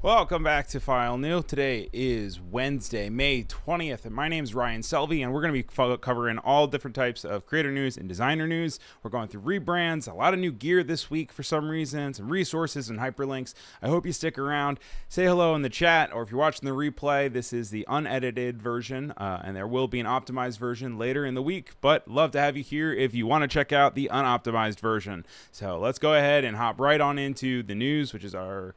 Welcome back to File New. Today is Wednesday, May 20th, and my name is Ryan Selvey, and we're going to be covering all different types of creator news and designer news. We're going through rebrands, a lot of new gear this week for some reason, some resources and hyperlinks. I hope you stick around. Say hello in the chat, or if you're watching the replay, this is the unedited version, and there will be an optimized version later in the week, but love to have you here if you want to check out the unoptimized version. So let's go ahead and hop right on into the news, which is our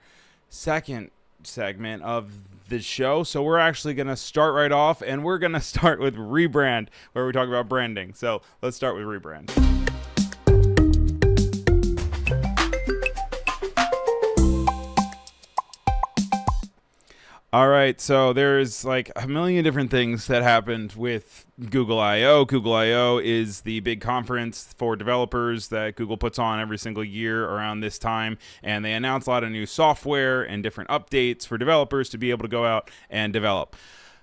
second segment of the show. So we're actually going to start right off, and we're going to start with rebrand, where we talk about branding. So let's start with rebrand. All right, so there's like a million different things that happened with Google I/O. Google I/O is the big conference for developers that Google puts on every single year around this time, and they announce a lot of new software and different updates for developers to be able to go out and develop.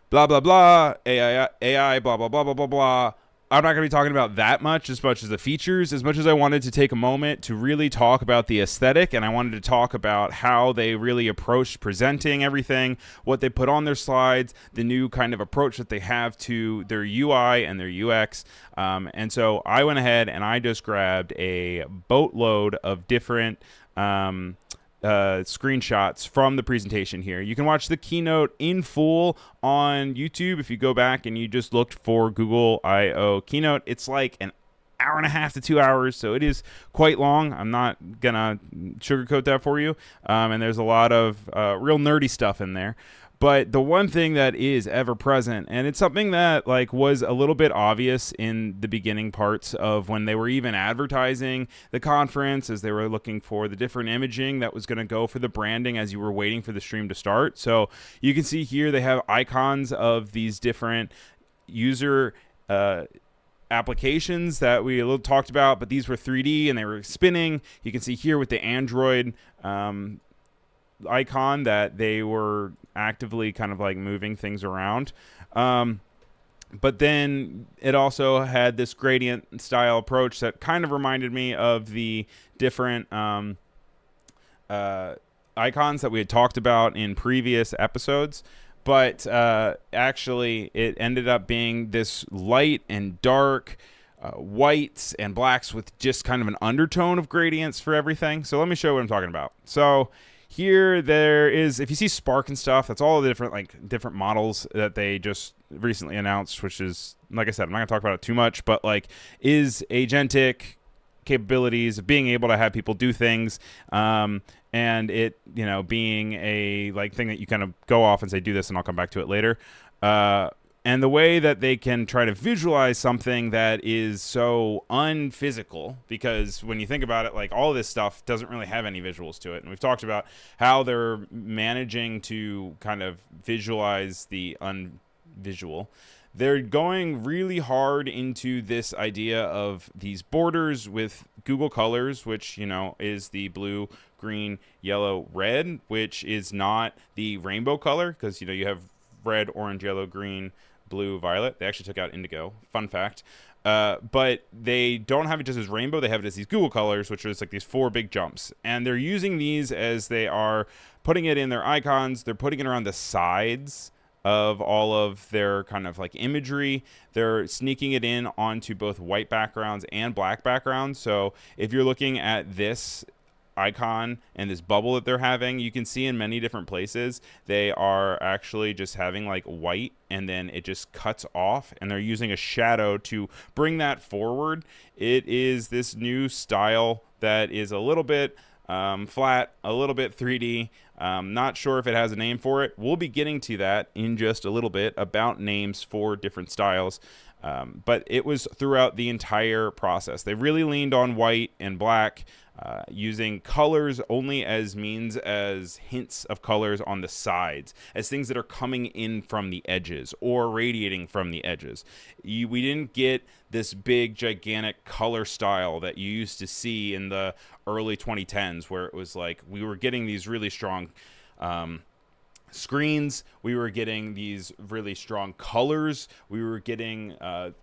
Blah, blah, blah, AI, blah, blah, blah, blah, blah, blah. I'm not going to be talking about that much as the features, as much as I wanted to take a moment to really talk about the aesthetic, and I wanted to talk about how they really approached presenting everything, what they put on their slides, the new kind of approach that they have to their UI and their UX. And so I went ahead and I just grabbed a boatload of different screenshots from the presentation here. You can watch the keynote in full on YouTube if you go back and you just looked for Google I/O keynote. It's like an hour and a half to 2 hours, so it is quite long. I'm not gonna sugarcoat that for you, and there's a lot of real nerdy stuff in there. But the one thing that is ever present, and it's something that like was a little bit obvious in the beginning parts of when they were even advertising the conference, as they were looking for the different imaging that was going to go for the branding as you were waiting for the stream to start. So you can see here they have icons of these different user applications that we a little talked about, but these were 3D and they were spinning. You can see here with the Android icon that they were actively kind of like moving things around. But then it also had this gradient style approach that kind of reminded me of the different icons that we had talked about in previous episodes. But actually it ended up being this light and dark whites and blacks with just kind of an undertone of gradients for everything. So let me show you what I'm talking about. So here there is, if you see Spark and stuff, that's all the different models that they just recently announced, which is, like I said, I'm not gonna talk about it too much, but like is agentic capabilities of being able to have people do things, and it, you know, being a like thing that you kind of go off and say do this and I'll come back to it later. And the way that they can try to visualize something that is so unphysical, because when you think about it, like all of this stuff doesn't really have any visuals to it. And we've talked about how they're managing to kind of visualize the unvisual. They're going really hard into this idea of these borders with Google colors, which, you know, is the blue, green, yellow, red, which is not the rainbow color, because, you know, you have red, orange, yellow, green, blue, violet. They actually took out indigo. Fun fact. But they don't have it just as rainbow. They have it as these Google colors, which is like these 4 big jumps. And they're using these as they are putting it in their icons. They're putting it around the sides of all of their kind of like imagery. They're sneaking it in onto both white backgrounds and black backgrounds. So if you're looking at this icon and this bubble that they're having, you can see in many different places they are actually just having like white and then it just cuts off, and they're using a shadow to bring that forward. It is this new style that is a little bit flat, a little bit 3D. Not sure if it has a name for it. We'll be getting to that in just a little bit about names for different styles. But it was throughout the entire process. They really leaned on white and black, using colors only as means as hints of colors on the sides, as things that are coming in from the edges or radiating from the edges. We didn't get this big, gigantic color style that you used to see in the early 2010s, where it was like we were getting these really strong screens. We were getting these really strong colors. We were getting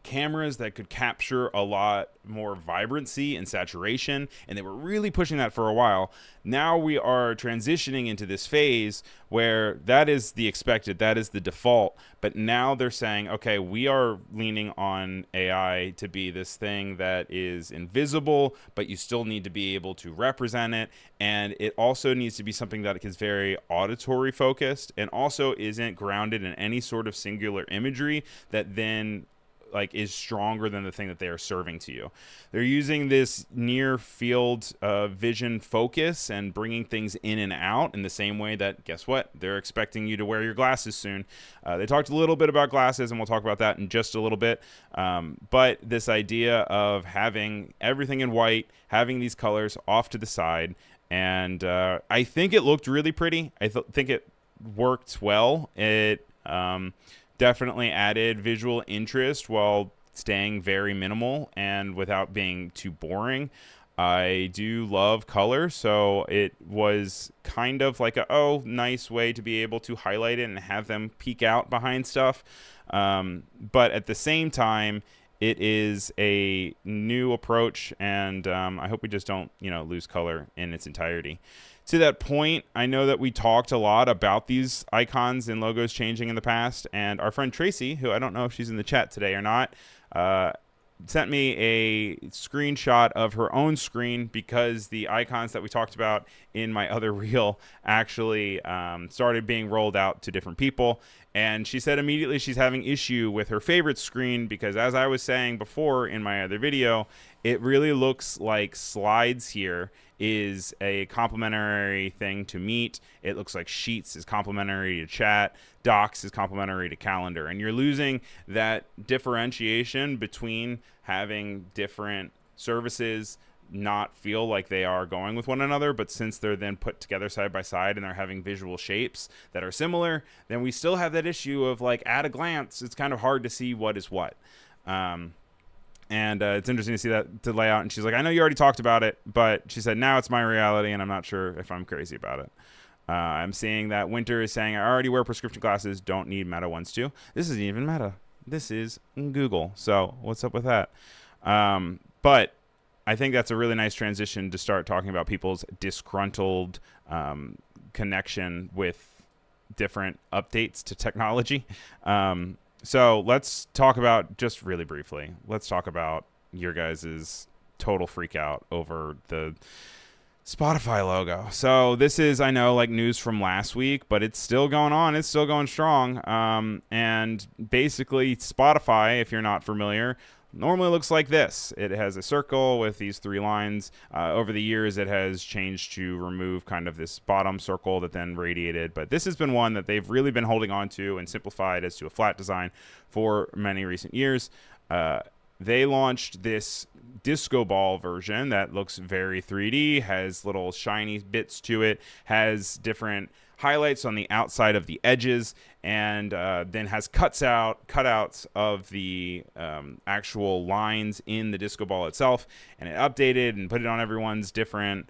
cameras that could capture a lot more vibrancy and saturation, and they were really pushing that for a while. Now we are transitioning into this phase where that is the expected, that is the default, but now they're saying, okay, we are leaning on AI to be this thing that is invisible, but you still need to be able to represent it, and it also needs to be something that is very auditory focused and also isn't grounded in any sort of singular imagery that then like is stronger than the thing that they are serving to you. They're using this near field vision focus and bringing things in and out in the same way that, guess what, they're expecting you to wear your glasses soon. They talked a little bit about glasses, and we'll talk about that in just a little bit. But this idea of having everything in white, having these colors off to the side, and I think it looked really pretty. I think it worked well. It definitely added visual interest while staying very minimal and without being too boring. I do love color, so it was kind of like a nice way to be able to highlight it and have them peek out behind stuff. But at the same time, it is a new approach, and I hope we just don't, lose color in its entirety. To that point, I know that we talked a lot about these icons and logos changing in the past, and our friend Tracy, who I don't know if she's in the chat today or not, sent me a screenshot of her own screen because the icons that we talked about in my other reel actually started being rolled out to different people. And she said immediately she's having issue with her favorite screen because, as I was saying before in my other video, it really looks like Slides here is a complementary thing to Meet. It looks like Sheets is complementary to Chat. Docs is complementary to Calendar. And you're losing that differentiation between having different services not feel like they are going with one another, but since they're then put together side by side and they're having visual shapes that are similar, then we still have that issue of, like, at a glance, it's kind of hard to see what is what. And it's interesting to see that to lay out. And she's like, I know you already talked about it, but she said, now it's my reality, and I'm not sure if I'm crazy about it. I'm seeing that Winter is saying, I already wear prescription glasses, don't need Meta ones too. This isn't even Meta. This is Google. So what's up with that? But I think that's a really nice transition to start talking about people's disgruntled connection with different updates to technology. So let's talk about, just really briefly, let's talk about your guys' total freak out over the Spotify logo. So this is, I know, like news from last week, but it's still going on. It's still going strong. And basically Spotify, if you're not familiar, normally looks like this. It has a circle with these three lines. Over the years, it has changed to remove kind of this bottom circle that then radiated. But this has been one that they've really been holding on to and simplified as to a flat design for many recent years. They launched this disco ball version that looks very 3D, has little shiny bits to it, has different highlights on the outside of the edges, and then has cutouts of the actual lines in the disco ball itself. And it updated and put it on everyone's different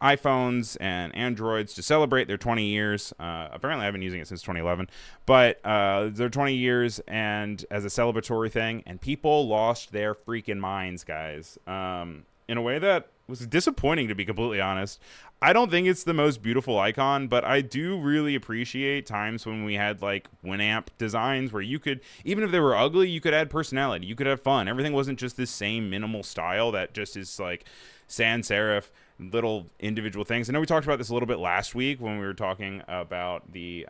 iPhones and Androids to celebrate their 20 years. Apparently I've been using it since 2011, but their 20 years and as a celebratory thing, and people lost their freaking minds, guys, in a way that was disappointing, to be completely honest. I don't think it's the most beautiful icon, but I do really appreciate times when we had like Winamp designs where you could, even if they were ugly, you could add personality, you could have fun. Everything wasn't just this same minimal style that just is like sans serif, little individual things. I know we talked about this a little bit last week when we were talking about the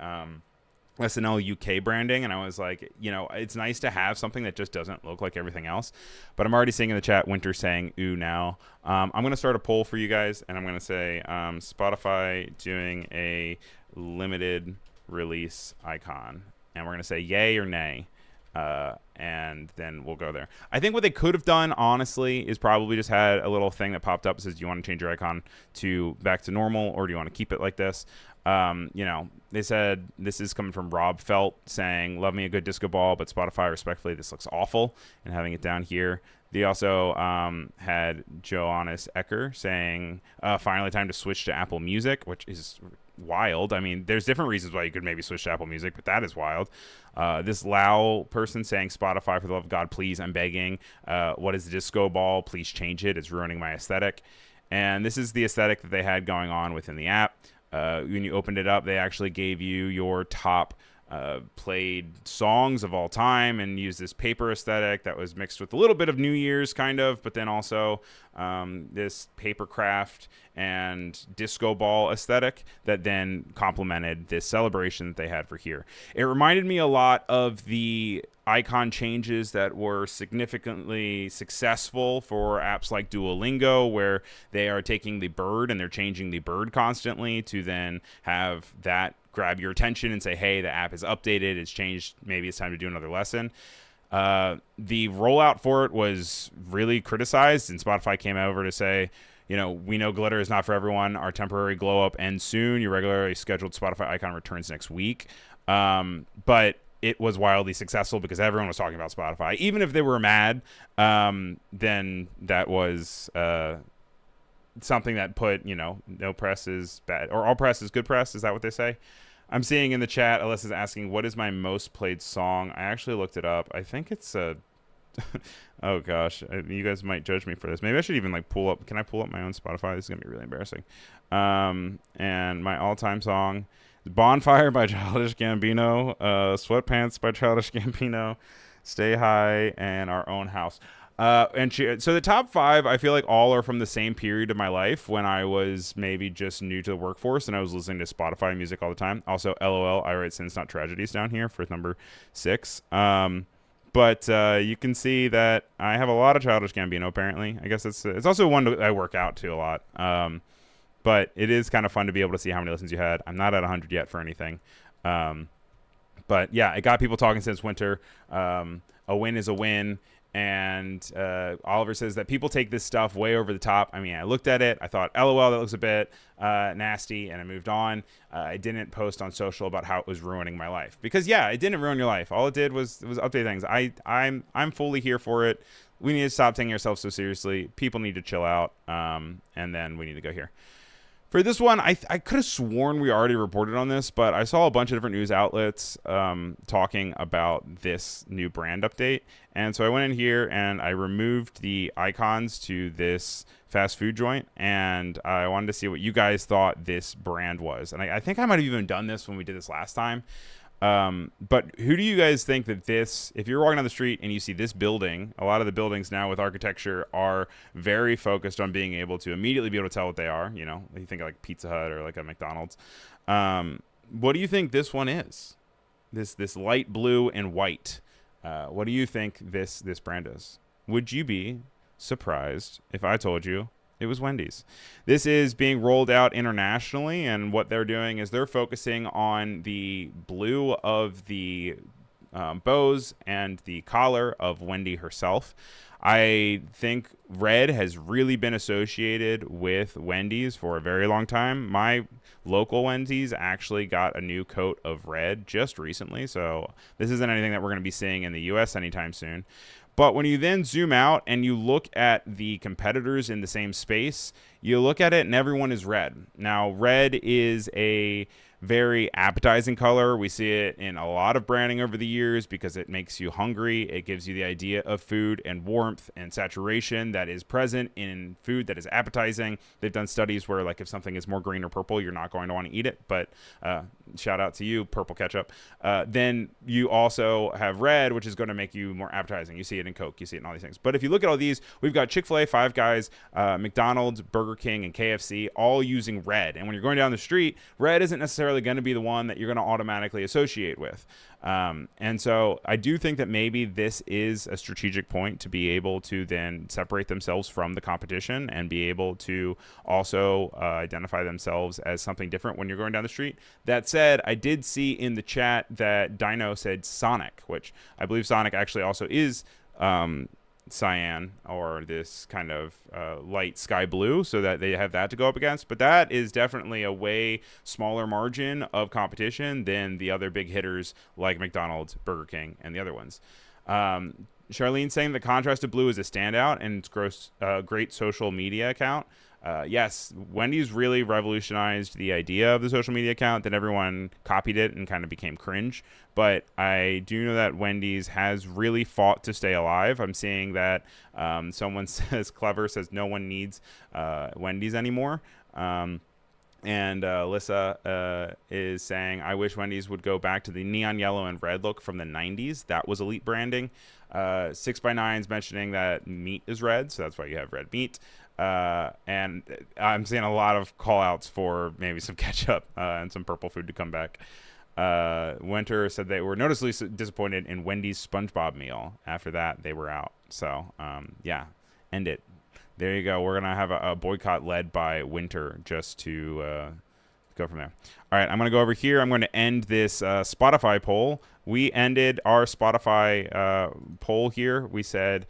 SNL UK branding, and I was like, it's nice to have something that just doesn't look like everything else. But I'm already seeing in the chat Winter saying ooh now. I'm going to start a poll for you guys, and I'm going to say Spotify doing a limited release icon, and we're going to say yay or nay. And then we'll go there. I think what they could have done, honestly, is probably just had a little thing that popped up that says, do you want to change your icon to back to normal, or do you want to keep it like this? They said, this is coming from Rob Felt saying, love me a good disco ball, but Spotify, respectfully, this looks awful, and having it down here. They also had Johannes Ecker saying, finally time to switch to Apple Music, which is wild. I mean, there's different reasons why you could maybe switch to Apple Music, but that is wild. This Lao person saying, Spotify, for the love of God, please, I'm begging. What is the disco ball? Please change it. It's ruining my aesthetic. And this is the aesthetic that they had going on within the app. When you opened it up, they actually gave you your top played songs of all time and used this paper aesthetic that was mixed with a little bit of New Year's kind of, but then also this paper craft and disco ball aesthetic that then complemented this celebration that they had for here. It reminded me a lot of the icon changes that were significantly successful for apps like Duolingo, where they are taking the bird and they're changing the bird constantly to then have that grab your attention and say, hey, the app is updated, it's changed, maybe it's time to do another lesson. The rollout for it was really criticized, and Spotify came over to say, we know glitter is not for everyone. Our temporary glow up ends soon. Your regularly scheduled Spotify icon returns next week. But it was wildly successful because everyone was talking about Spotify. Even if they were mad, then that was something that put, no press is bad, or all press is good press. Is that what they say? I'm seeing in the chat, Alyssa's asking, what is my most played song? I actually looked it up. I think it's oh gosh, you guys might judge me for this. Maybe I should even pull up. Can I pull up my own Spotify? This is gonna be really embarrassing. And my all-time song is Bonfire by Childish Gambino, Sweatpants by Childish Gambino, Stay High, and Our Own House. So the top 5, I feel like all are from the same period of my life when I was maybe just new to the workforce and I was listening to Spotify music all the time. Also, LOL, I write sins, not tragedies down here for number 6. But you can see that I have a lot of Childish Gambino, apparently. I guess it's also one I work out to a lot. But it is kind of fun to be able to see how many listens you had. I'm not at 100 yet for anything. But yeah, it got people talking since winter. A win is a win. And Oliver says that people take this stuff way over the top. I mean, I looked at it. I thought, LOL, that looks a bit nasty. And I moved on. I didn't post on social about how it was ruining my life. Because, yeah, it didn't ruin your life. All it did was update things. I'm fully here for it. We need to stop taking ourselves so seriously. People need to chill out. And then we need to go here. For this one, I could have sworn we already reported on this, but I saw a bunch of different news outlets talking about this new brand update. And so I went in here and I removed the icons to this fast food joint, and I wanted to see what you guys thought this brand was. And I think I might have even done this when we did this last time. But who do you guys think that this, if you're walking down the street and you see this building, a lot of the buildings now with architecture are very focused on being able to immediately be able to tell what they are. You think of like Pizza Hut or like a McDonald's. What do you think this one is? This light blue and white. What do you think this brand is? Would you be surprised if I told you it was Wendy's? This is being rolled out internationally, and what they're doing is they're focusing on the blue of the bows and the collar of Wendy herself. I think red has really been associated with Wendy's for a very long time. My local Wendy's actually got a new coat of red just recently, so this isn't anything that we're going to be seeing in the US anytime soon. But when you then zoom out and you look at the competitors in the same space, you look at it and everyone is red. Now, red is a very appetizing color. We see it in a lot of branding over the years because it makes you hungry. It gives you the idea of food and warmth and saturation that is present in food that is appetizing. They've done studies where, like, if something is more green or purple, you're not going to want to eat it. But shout out to you, purple ketchup. Then you also have red, which is going to make you more appetizing. You see it in Coke. You see it in all these things. But if you look at all these, we've got Chick-fil-A, Five Guys, McDonald's, Burger King, and KFC all using red. And when you're going down the street, red isn't necessarily going to be the one that you're going to automatically associate with. And so I do think that maybe this is a strategic point to be able to then separate themselves from the competition and be able to also identify themselves as something different when you're going down the street. That said, I did see in the chat that Dino said Sonic, which I believe Sonic actually also is cyan, or this kind of light sky blue, so that they have that to go up against. But that is definitely a way smaller margin of competition than the other big hitters like McDonald's, Burger King, and the other ones. Charlene saying the contrasted blue is a standout and it's great social media account. Yes, Wendy's really revolutionized the idea of the social media account. Then everyone copied it and kind of became cringe. But I do know that Wendy's has really fought to stay alive. I'm seeing that someone says, Clever says, no one needs Wendy's anymore. And Alyssa is saying, I wish Wendy's would go back to the neon yellow and red look from the 90s. That was elite branding. 6x9's mentioning that meat is red, so that's why you have red meat. And I'm seeing a lot of call outs for maybe some ketchup and some purple food to come back. Winter said they were noticeably disappointed in Wendy's SpongeBob meal. After that, they were out. So, yeah, end it. There you go. We're going to have a boycott led by Winter just to go from there. All right, I'm going to go over here. I'm going to end this Spotify poll. We ended our Spotify poll here. We said,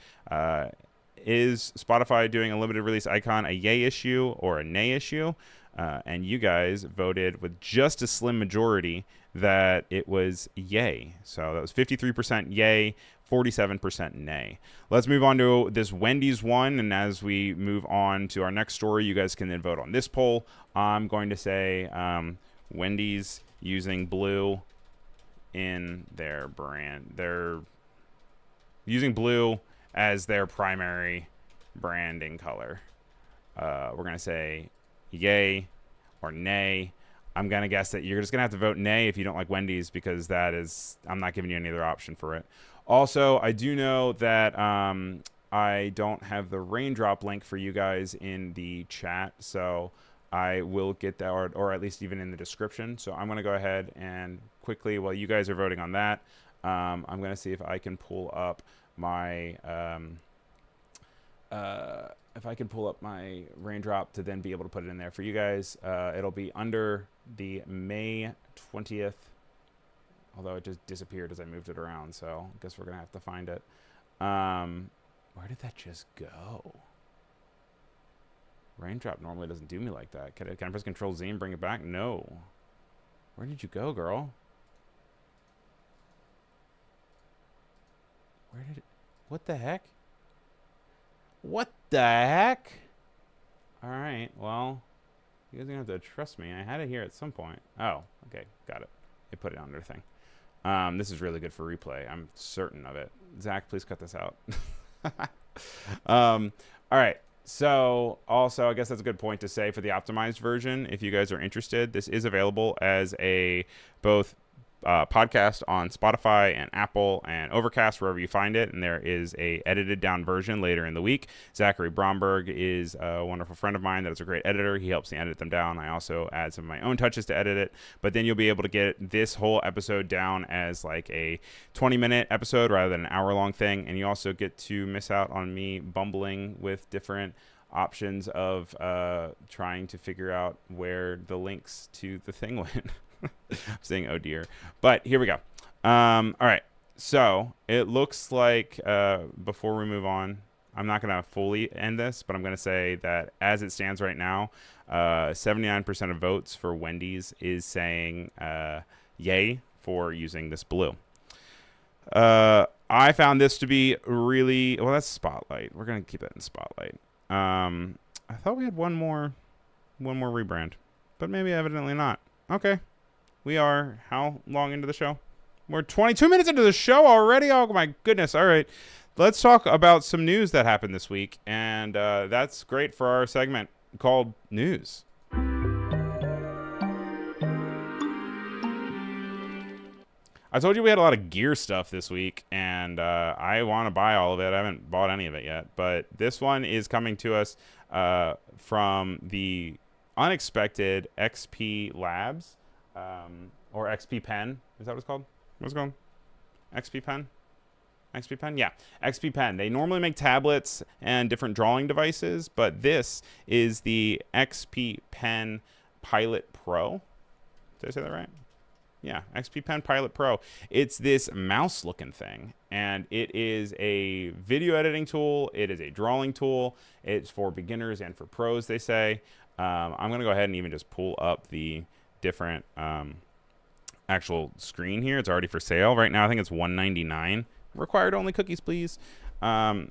is Spotify doing a limited release icon a yay issue or a nay issue? And you guys voted with just a slim majority that it was yay. So that was 53% yay, 47% nay. Let's move on to this Wendy's one. And as we move on to our next story, you guys can then vote on this poll. I'm going to say Wendy's using blue in their brand. They're using blue as their primary branding color. We're going to say yay or nay. I'm going to guess that you're just going to have to vote nay if you don't like Wendy's, because that is, I'm not giving you any other option for it. Also, I do know that I don't have the raindrop link for you guys in the chat, so I will get that, or at least even in the description. So I'm going to go ahead and quickly, while you guys are voting on that, I'm going to see if I can pull up my raindrop to then be able to put it in there for you guys. It'll be under the May 20th, although it just disappeared as I moved it around, so I guess we're gonna have to find it. Where did that just go? Raindrop normally doesn't do me like that. Can I press Control Z and bring it back? No. Where did you go, girl? Where did it? What the heck? What the heck? All right, well, you guys are going to have to trust me. I had it here at some point. Oh, okay, got it. They put it on their thing. This is really good for replay. I'm certain of it. Zach, please cut this out. All right, so also, I guess that's a good point to say for the optimized version, if you guys are interested, this is available as a both podcast on Spotify and Apple and Overcast, wherever you find it, and there is a edited down version later in the week. Zachary Bromberg is a wonderful friend of mine that is a great editor. He helps me edit them down. I also add some of my own touches to edit it, but then you'll be able to get this whole episode down as like a 20-minute episode rather than an hour-long thing, and you also get to miss out on me bumbling with different options of trying to figure out where the links to the thing went. I'm saying oh dear, but here we go. All right, so it looks like before we move on, I'm not going to fully end this, but I'm going to say that as it stands right now, 79% of votes for Wendy's is saying yay for using this blue. I found this to be really, well, that's Spotlight. We're going to keep that in Spotlight. I thought we had one more rebrand, but maybe evidently not. Okay. We are how long into the show? We're 22 minutes into the show already. Oh my goodness. All right. Let's talk about some news that happened this week. And that's great for our segment called News. I told you we had a lot of gear stuff this week, and I want to buy all of it. I haven't bought any of it yet, but this one is coming to us from the unexpected XP Labs, or XP Pen. Is that what it's called? What's it called? XP Pen? XP Pen? Yeah, XP Pen. They normally make tablets and different drawing devices, but this is the XP Pen Pilot Pro. Did I say that right? Yeah, XP Pen Pilot Pro. It's this mouse-looking thing, and it is a video editing tool. It is a drawing tool. It's for beginners and for pros, they say. I'm going to go ahead and even just pull up the different actual screen here. It's already for sale right now. I think it's $199 required only cookies, please. And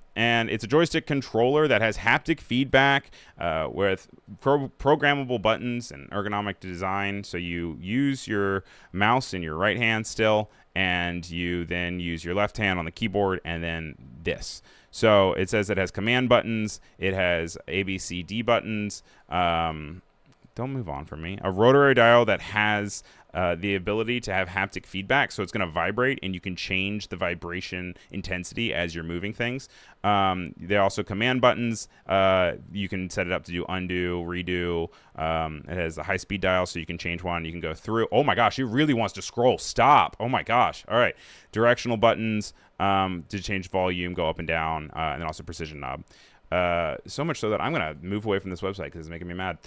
it's a joystick controller that has haptic feedback with programmable buttons and ergonomic design. So you use your mouse in your right hand still, and you then use your left hand on the keyboard, and then this. So it says it has command buttons. It has A, B, C, D buttons. Don't move on from me. A rotary dial that has the ability to have haptic feedback, so it's going to vibrate, and you can change the vibration intensity as you're moving things. There are also command buttons. You can set it up to do undo, redo. It has a high-speed dial, so you can change one. You can go through. Oh, my gosh, it really wants to scroll. Stop. Oh, my gosh. All right. Directional buttons to change volume, go up and down, and then also precision knob. So much so that I'm going to move away from this website because it's making me mad.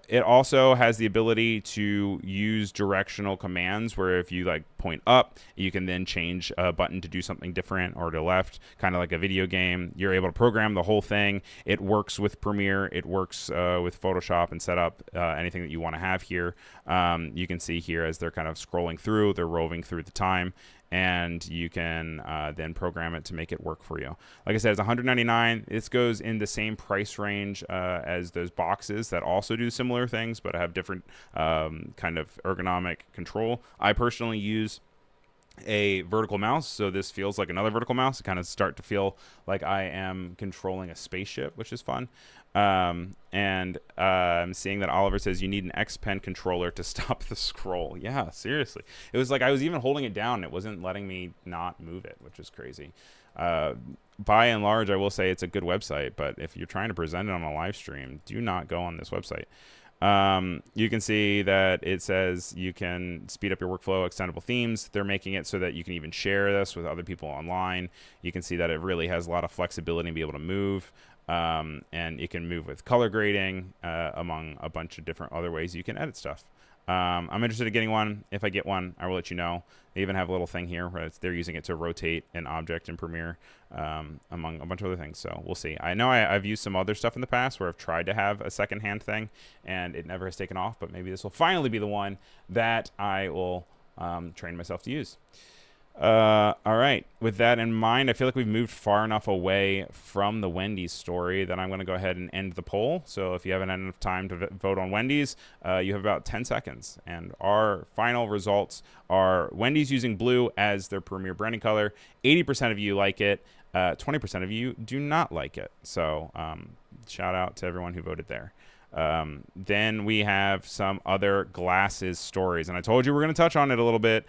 It also has the ability to use directional commands where if you like point up, you can then change a button to do something different, or to left, kind of like a video game. You're able to program the whole thing. It works with Premiere. It works with Photoshop and set up anything that you want to have here. You can see here as they're kind of scrolling through, they're roving through the time. And you can then program it to make it work for you. Like I said, it's $199. This goes in the same price range as those boxes that also do similar things, but have different kind of ergonomic control. I personally use a vertical mouse, so this feels like another vertical mouse. It kind of start to feel like I am controlling a spaceship, which is fun. I'm seeing that Oliver says you need an X Pen controller to stop the scroll. Yeah, seriously. It was like I was even holding it down. It wasn't letting me not move it, which is crazy. By and large, I will say it's a good website, but if you're trying to present it on a live stream, do not go on this website. You can see that it says you can speed up your workflow, extendable themes. They're making it so that you can even share this with other people online. You can see that it really has a lot of flexibility and be able to move. And you can move with color grading, among a bunch of different other ways you can edit stuff. I'm interested in getting one. If I get one, I will let you know. They even have a little thing here where they're using it to rotate an object in Premiere, among a bunch of other things. So we'll see. I know I've used some other stuff in the past where I've tried to have a second-hand thing, and it never has taken off. But maybe this will finally be the one that I will train myself to use. All right. With that in mind, I feel like we've moved far enough away from the Wendy's story that I'm going to go ahead and end the poll. So if you haven't had enough time to vote on Wendy's, you have about 10 seconds. And our final results are Wendy's using blue as their Premiere branding color. 80% of you like it. 20% of you do not like it. So shout out to everyone who voted there. Then we have some other glasses stories, and I told you we're going to touch on it a little bit.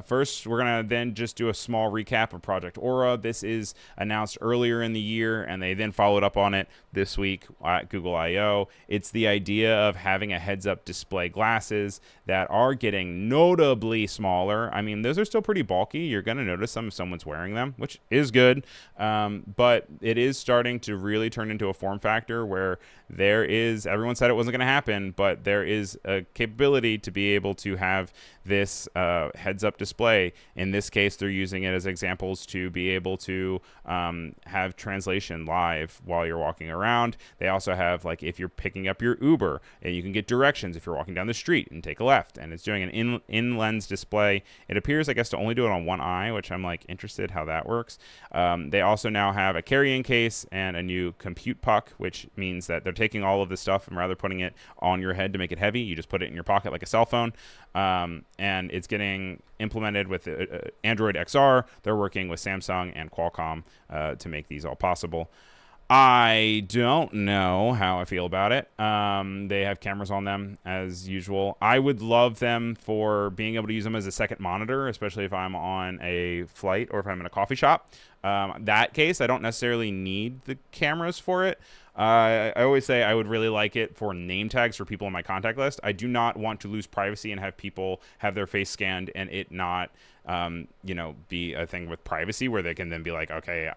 First, we're going to then just do a small recap of Project Aura. This is announced earlier in the year, and they then followed up on it this week at Google I/O. It's the idea of having a heads-up display glasses that are getting notably smaller. I mean, those are still pretty bulky. You're going to notice them if someone's wearing them, which is good, but it is starting to really turn into a form factor where there is, everyone said it wasn't going to happen, but there is a capability to be able to have this heads-up display. In this case, they're using it as examples to be able to have translation live while you're walking around. They also have, like, if you're picking up your Uber, and you can get directions if you're walking down the street and take a left, and it's doing an in-lens display. It appears, I guess, to only do it on one eye, which I'm, like, interested how that works. They also now have a carrying case and a new compute puck, which means that they're taking all of this stuff and rather putting it on your head to make it heavy, you just put it in your pocket like a cell phone. And it's getting implemented with Android XR. They're working with Samsung and Qualcomm to make these all possible. I don't know how I feel about it. They have cameras on them as usual. I would love them for being able to use them as a second monitor, especially if I'm on a flight or if I'm in a coffee shop. That case, I don't necessarily need the cameras for it. I always say I would really like it for name tags for people in my contact list. I do not want to lose privacy and have people have their face scanned and it not, be a thing with privacy where they can then be like, okay,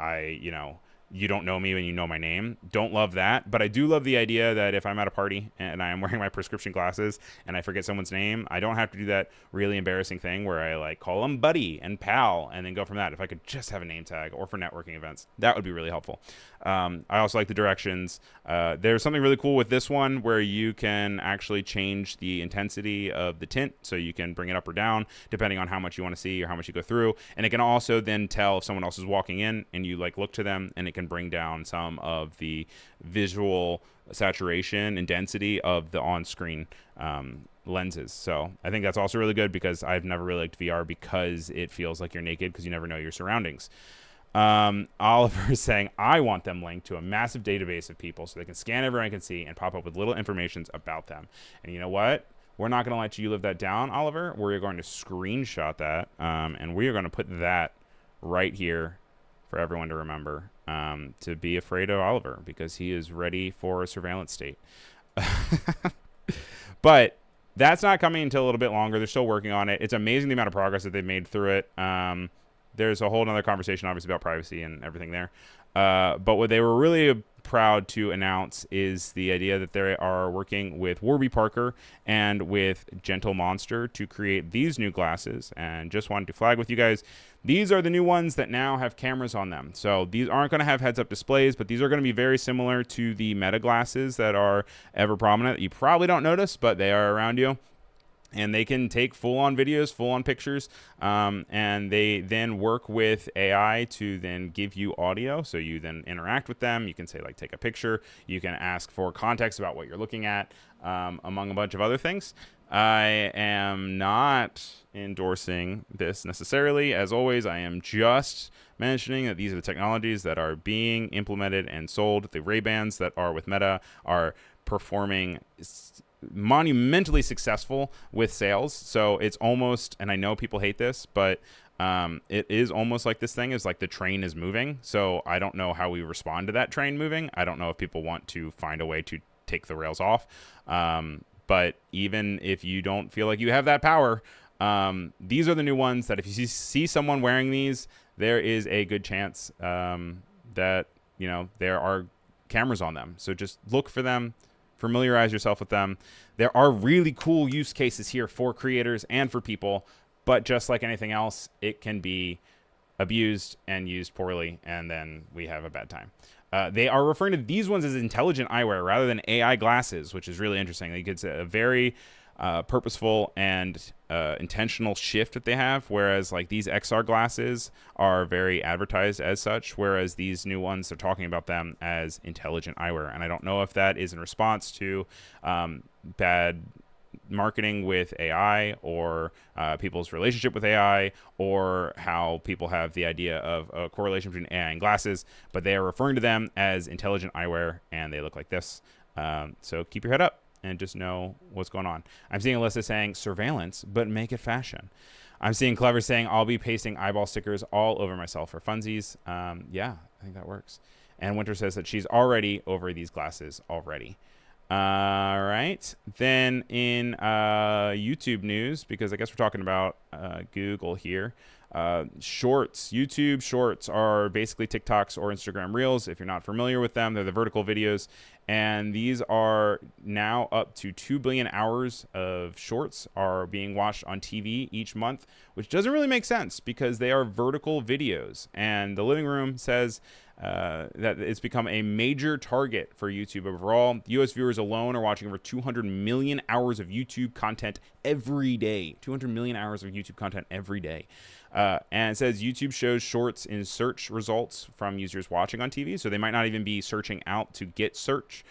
you don't know me when you know my name. Don't love that. But I do love the idea that if I'm at a party and I am wearing my prescription glasses and I forget someone's name, I don't have to do that really embarrassing thing where I like call them buddy and pal and then go from that. If I could just have a name tag, or for networking events, that would be really helpful. I also like the directions. There's something really cool with this one where you can actually change the intensity of the tint. So you can bring it up or down depending on how much you want to see or how much you go through. And it can also then tell if someone else is walking in and you like look to them, and it can bring down some of the visual saturation and density of the on-screen lenses. So I think that's also really good, because I've never really liked VR because it feels like you're naked because you never know your surroundings. Oliver is saying, I want them linked to a massive database of people so they can scan everyone I can see and pop up with little informations about them. And you know what? We're not going to let you live that down, Oliver. We're going to screenshot that, and we are going to put that right here for everyone to remember, to be afraid of Oliver, because he is ready for a surveillance state. But that's not coming until a little bit longer. They're still working on it. It's amazing the amount of progress that they've made through it. There's a whole other conversation, obviously, about privacy and everything there. But what they were really proud to announce is the idea that they are working with Warby Parker and with Gentle Monster to create these new glasses. And just wanted to flag with you guys, these are the new ones that now have cameras on them. So these aren't going to have heads-up displays, but these are going to be very similar to the Meta glasses that are ever prominent. You probably don't notice, but they are around you. And they can take full-on videos, full-on pictures, and they then work with AI to then give you audio. So you then interact with them. You can say, like, take a picture. You can ask for context about what you're looking at, among a bunch of other things. I am not endorsing this necessarily. As always, I am just mentioning that these are the technologies that are being implemented and sold. The Ray-Bans that are with Meta are performing monumentally successful with sales. So it's almost, and I know people hate this, but it is almost like this thing is like the train is moving. So I don't know how we respond to that train moving. I don't know if people want to find a way to take the rails off. But even if you don't feel like you have that power, these are the new ones that if you see someone wearing these, there is a good chance that, you know, there are cameras on them. So just look for them. Familiarize yourself with them. There are really cool use cases here for creators and for people, but just like anything else, it can be abused and used poorly, and then we have a bad time. They are referring to these ones as intelligent eyewear rather than AI glasses, which is really interesting. Like, it's a very purposeful and intentional shift that they have, whereas like these XR glasses are very advertised as such, whereas these new ones are talking about them as intelligent eyewear. And I don't know if that is in response to bad marketing with AI, or people's relationship with AI, or how people have the idea of a correlation between AI and glasses, but they are referring to them as intelligent eyewear, and they look like this. So keep your head up and just know what's going on. I'm seeing Alyssa saying surveillance, but make it fashion. I'm seeing Clever saying I'll be pasting eyeball stickers all over myself for funsies. Yeah, I think that works. And Winter says that she's already over these glasses already. All right. Then in YouTube news, because I guess we're talking about Google here, Shorts. YouTube Shorts are basically TikToks or Instagram Reels. If you're not familiar with them, they're the vertical videos. And these are now up to 2 billion hours of shorts are being watched on TV each month, which doesn't really make sense because they are vertical videos. And the Living Room says that it's become a major target for YouTube overall. U.S. viewers alone are watching over 200 million hours of YouTube content every day. 200 million hours of YouTube content every day. And it says YouTube shows shorts in search results from users watching on TV. So they might not even be searching out to get search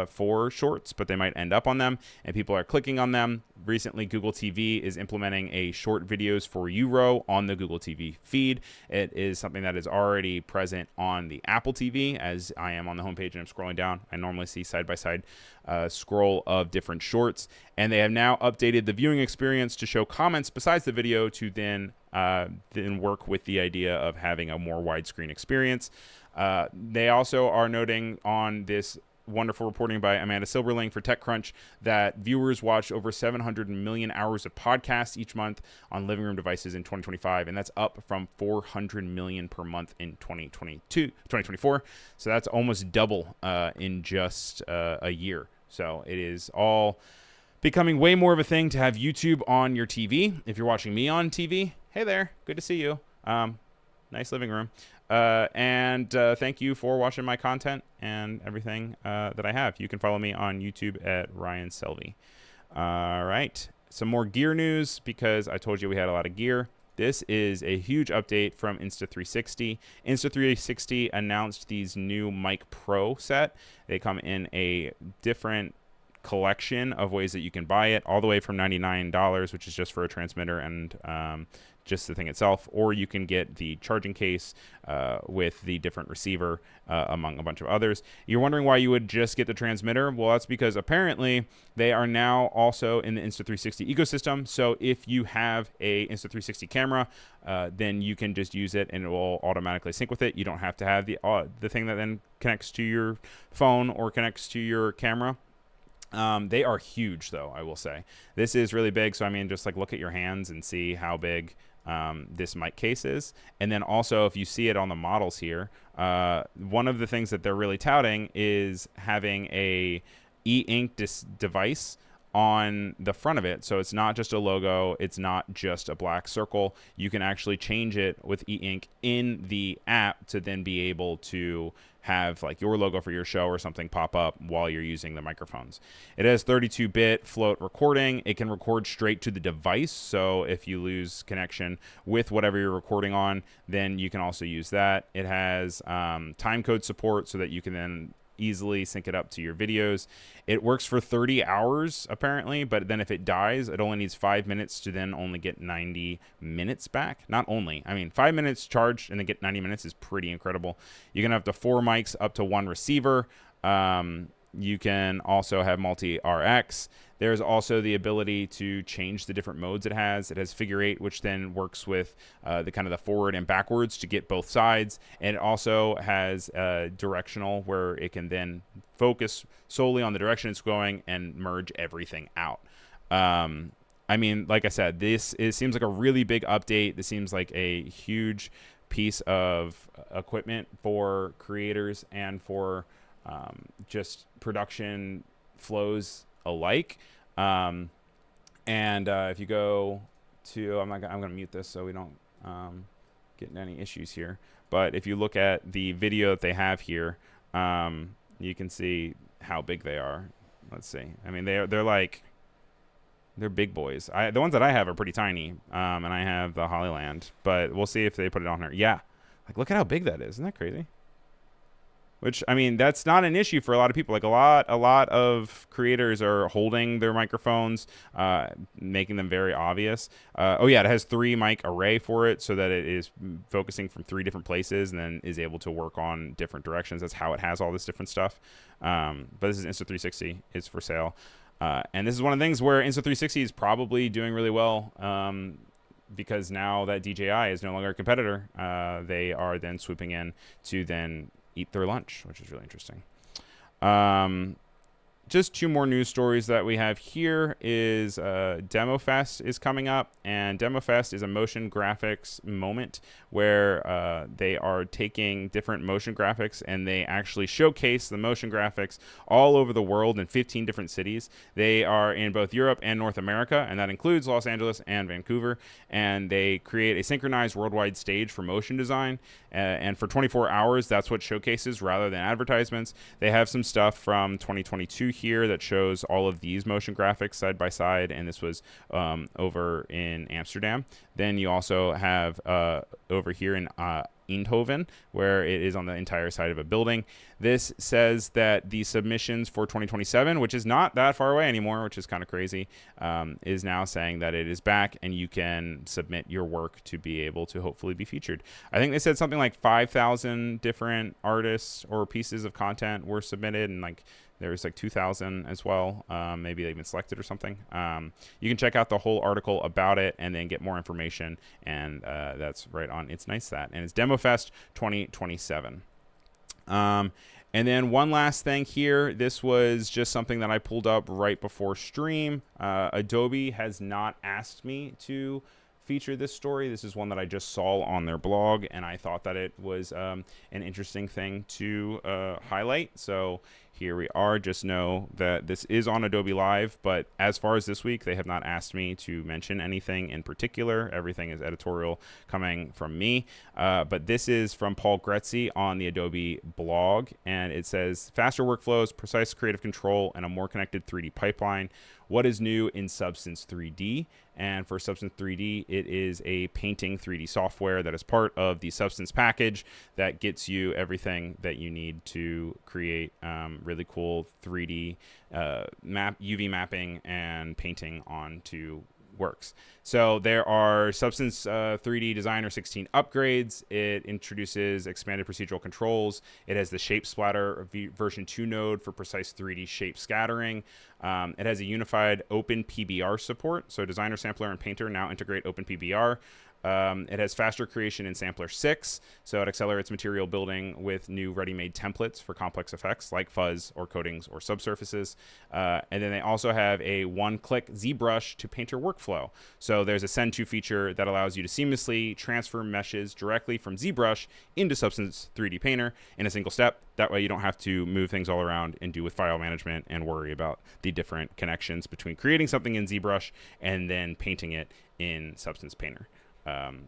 for shorts, but they might end up on them, and people are clicking on them. Recently, Google TV is implementing a short videos for you row on the Google TV feed. It is something that is already present on the Apple TV. As I am on the homepage and I'm scrolling down, I normally see side-by-side scroll of different shorts, and they have now updated the viewing experience to show comments besides the video to then work with the idea of having a more widescreen experience. They also are noting on this wonderful reporting by Amanda Silberling for TechCrunch that viewers watched over 700 million hours of podcasts each month on living room devices in 2025, and that's up from 400 million per month in 2024. So that's almost double in just a year. So it is all becoming way more of a thing to have YouTube on your TV. If you're watching me on TV, hey there, good to see you. Nice living room. And thank you for watching my content and everything that I have. You can follow me on YouTube at Ryan Selvey. All right, some more gear news because I told you we had a lot of gear. This is a huge update from Insta360. Insta360 announced these new Mic Pro set. They come in a different collection of ways that you can buy it, all the way from $99, which is just for a transmitter and just the thing itself, or you can get the charging case with the different receiver, among a bunch of others. You're wondering why you would just get the transmitter? Well, that's because apparently they are now also in the Insta360 ecosystem. So if you have a Insta360 camera, then you can just use it and it will automatically sync with it. You don't have to have the thing that then connects to your phone or connects to your camera. They are huge, though, I will say. This is really big, so I mean, just like look at your hands and see how big this mic case is. And then also, if you see it on the models here, one of the things that they're really touting is having a e-ink device on the front of it. So it's not just a logo, it's not just a black circle. You can actually change it with e-ink in the app to then be able to have like your logo for your show or something pop up while you're using the microphones. It has 32-bit float recording. It can record straight to the device. So if you lose connection with whatever you're recording on, then you can also use that. It has time code support so that you can then easily sync it up to your videos. It works for 30 hours apparently, but then if it dies, it only needs 5 minutes to then only get 90 minutes back. Not only, I mean, 5 minutes charged and then get 90 minutes is pretty incredible. You can have up to 4 mics, up to 1 receiver. You can also have multi-RX. There's also the ability to change the different modes it has. It has figure 8, which then works with the kind of the forward and backwards to get both sides. And it also has directional, where it can then focus solely on the direction it's going and merge everything out. I mean, like I said, seems like a really big update. This seems like a huge piece of equipment for creators and for just production flows alike. And if you go to, I'm going to mute this so we don't get in any issues here. But if you look at the video that they have here, you can see how big they are. Let's see. I mean, they're big boys. The ones that I have are pretty tiny, and I have the Hollyland. But we'll see if they put it on here. Yeah, like look at how big that is. Isn't that crazy? Which, I mean, that's not an issue for a lot of people. Like a lot of creators are holding their microphones, making them very obvious. Oh yeah, it has 3 mic array for it so that it is focusing from 3 different places and then is able to work on different directions. That's how it has all this different stuff. But this is Insta360. It's for sale. And this is one of the things where Insta360 is probably doing really well, because now that DJI is no longer a competitor, they are then swooping in to then eat their lunch, which is really interesting. Just 2 more news stories that we have here is Demo Fest is coming up, and Demo Fest is a motion graphics moment where they are taking different motion graphics and they actually showcase the motion graphics all over the world in 15 different cities. They are in both Europe and North America, and that includes Los Angeles and Vancouver, and they create a synchronized worldwide stage for motion design, and for 24 hours, that's what showcases rather than advertisements. They have some stuff from 2022 here that shows all of these motion graphics side by side, and this was over in Amsterdam. Then you also have over here in Eindhoven, where it is on the entire side of a building. This says that the submissions for 2027, which is not that far away anymore, which is kind of crazy, is now saying that it is back and you can submit your work to be able to hopefully be featured. I think they said something like 5,000 different artists or pieces of content were submitted, and like there's like 2,000 as well. Maybe they even selected or something. You can check out the whole article about it and then get more information. And that's right on It's Nice That. And it's DemoFest 2027. And And then one last thing here. This was just something that I pulled up right before stream. Adobe has not asked me to feature this story. This is one that I just saw on their blog, and I thought that it was an interesting thing to highlight. So here we are. Just know that this is on Adobe Live, but as far as this week, they have not asked me to mention anything in particular. Everything is editorial coming from me. But this is from Paul Gretzi on the Adobe blog, and it says, faster workflows, precise creative control, and a more connected 3D pipeline. What is new in Substance 3D? And for Substance 3D, it is a painting 3D software that is part of the Substance package that gets you everything that you need to create really cool 3D UV mapping and painting onto works. So there are Substance 3D Designer 16 upgrades. It introduces expanded procedural controls. It has the Shape Splatter version 2 node for precise 3D shape scattering. It has a unified Open PBR support. So Designer, Sampler, and Painter now integrate Open PBR. It has faster creation in Sampler 6, so it accelerates material building with new ready-made templates for complex effects like fuzz or coatings or subsurfaces. And then they also have a one-click ZBrush to Painter workflow. So there's a Send To feature that allows you to seamlessly transfer meshes directly from ZBrush into Substance 3D Painter in a single step. That way you don't have to move things all around and do with file management and worry about the different connections between creating something in ZBrush and then painting it in Substance Painter.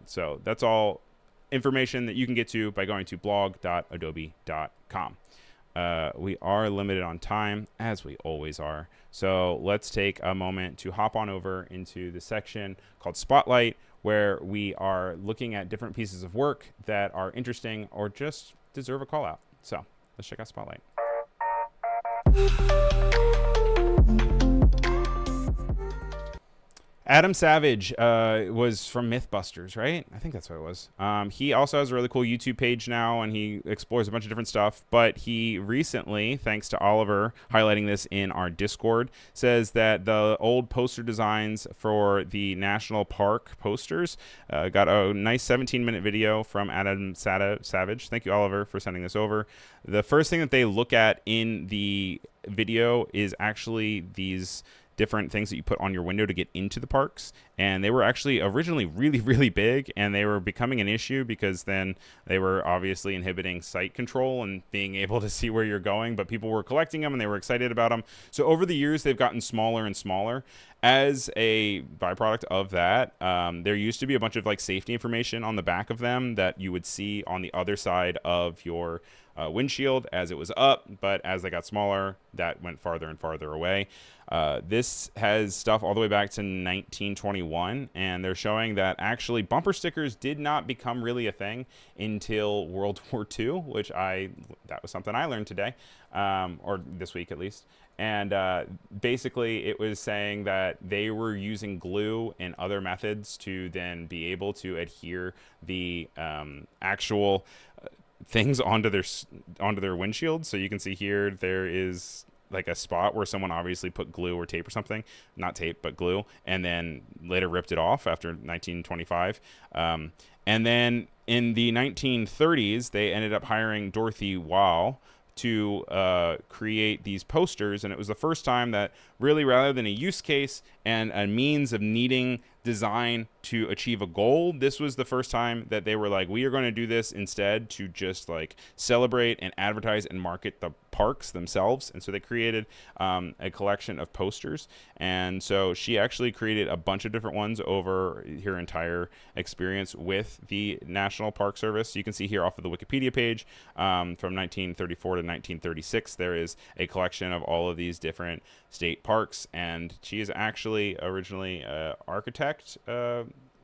So that's all information that you can get to by going to blog.adobe.com. We are limited on time, as we always are. So let's take a moment to hop on over into the section called Spotlight, where we are looking at different pieces of work that are interesting or just deserve a call out. So let's check out Spotlight. Adam Savage was from Mythbusters, right? I think that's what it was. He also has a really cool YouTube page now, and he explores a bunch of different stuff. But he recently, thanks to Oliver highlighting this in our Discord, says that the old poster designs for the national park posters got a nice 17-minute video from Adam Savage. Thank you, Oliver, for sending this over. The first thing that they look at in the video is actually these different things that you put on your window to get into the parks, and they were actually originally really, really big, and they were becoming an issue because then they were obviously inhibiting sight control and being able to see where you're going, but people were collecting them and they were excited about them. So over the years they've gotten smaller and smaller. As a byproduct of that, there used to be a bunch of like safety information on the back of them that you would see on the other side of your windshield as it was up, but as they got smaller, that went farther and farther away. This has stuff all the way back to 1921, and they're showing that actually bumper stickers did not become really a thing until World War II, which that was something I learned today, or this week at least. And basically it was saying that they were using glue and other methods to then be able to adhere the actual things onto their windshield. So you can see here there is like a spot where someone obviously put glue or tape or something, not tape but glue, and then later ripped it off after 1925. And then in the 1930s they ended up hiring Dorothy Waugh to create these posters, and it was the first time that really, rather than a use case and a means of needing design to achieve a goal, this was the first time that they were like, we are going to do this instead to just like celebrate and advertise and market the parks themselves. And so they created a collection of posters, and so she actually created a bunch of different ones over her entire experience with the National Park Service. You can see here off of the Wikipedia page from 1934 to 1936 there is a collection of all of these different state parks, and she is actually originally an architect